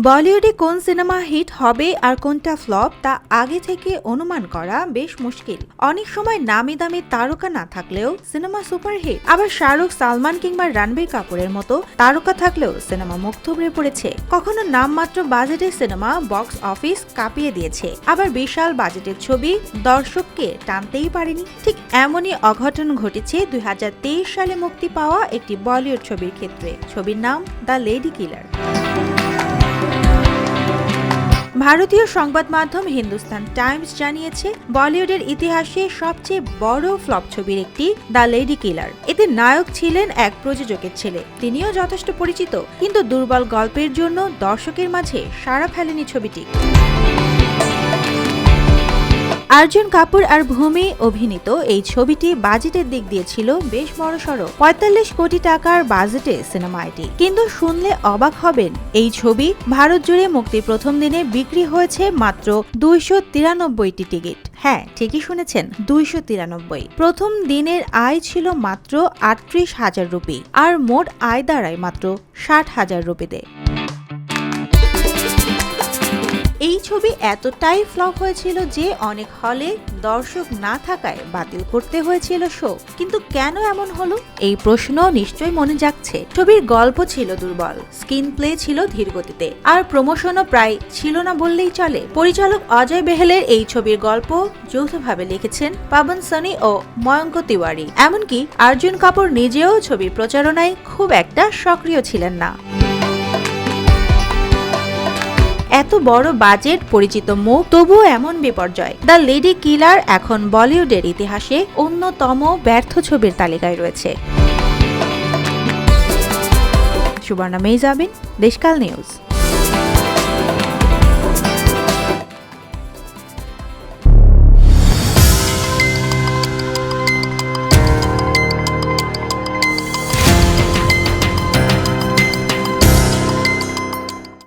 বলিউডে কোন cinema hit হবে আর কোনটা ফ্লপ তা আগে থেকে অনুমান করা বেশ মুশকিল। অনেক সময় নামি দামি তারকা না থাকলেও সিনেমা সুপারহিট, আবার শাহরুখ, সালমান কিংবা রণবীর কাপুরের মতো তারকা থাকলেও সিনেমা মুখ থুবড়ে পড়েছে। কখনো নামমাত্র বাজেটের সিনেমা বক্স অফিস কাঁপিয়ে দিয়েছে, আবার বিশাল বাজেটের ছবি দর্শককে টানতেই পারেনি। ঠিক এমনই অঘটন ঘটেছে 2023 সালে মুক্তি পাওয়া একটি বলিউড ছবির ক্ষেত্রে। ছবির নাম দ্য লেডি কিলার। ভারতীয় সংবাদ মাধ্যম হিন্দুস্তান টাইমস জানিয়েছে, বলিউডের ইতিহাসে সবচেয়ে বড় ফ্লপ ছবির একটি দ্য লেডি কিলার। এতে নায়ক ছিলেন এক প্রযোজকের ছেলে, তিনিও যথেষ্ট পরিচিত, কিন্তু দুর্বল গল্পের জন্য দর্শকের মাঝে সাড়া ফেলেনি ছবিটি। অর্জুন কাপুর আর ভূমি অভিনীত এই ছবিটি বাজেটের দিক দিয়ে ছিল বেশ বড়সড়, ৪৫ কোটি টাকার বাজেটে সিনেমা এটি। কিন্তু শুনলে অবাক হবেন, এই ছবি ভারত জুড়ে মুক্তির প্রথম দিনে বিক্রি হয়েছে মাত্র ২৯৩টি টিকিট। হ্যাঁ, ঠিকই শুনেছেন, ২৯৩। প্রথম দিনের আয় ছিল মাত্র ৩৮,০০০ রুপি, আর মোট আয় দাঁড়ায় মাত্র ৬০,০০০ রুপিতে। এই ছবি এতটাই ফ্লপ হয়েছিল যে অনেক হলে দর্শক না থাকায় বাতিল করতে হয়েছিল শো। কিন্তু কেন এমন হলো, এই প্রশ্ন নিশ্চয়ই মনে জাগছে। ছবির গল্প ছিল দুর্বল, স্ক্রিন প্লে ছিল ধীরগতিতে, আর প্রমোশনও প্রায় ছিল না বললেই চলে। পরিচালক অজয় বেহেলের এই ছবির গল্প যৌথভাবে লিখেছেন পাবন সানি ও ময়ঙ্ক তিওয়ারি। এমনকি অর্জুন কাপুর নিজেও ছবির প্রচারণায় খুব একটা সক্রিয় ছিলেন না। এত বড় বাজেট, পরিচিত মুখ, তবুও এমন বিপর্যয়। দ্য লেডি কিলার এখন বলিউডের ইতিহাসে অন্যতম ব্যর্থ ছবির তালিকায় রয়েছে। সুবর্ণা মেহজাবিন, দেশকাল নিউজ।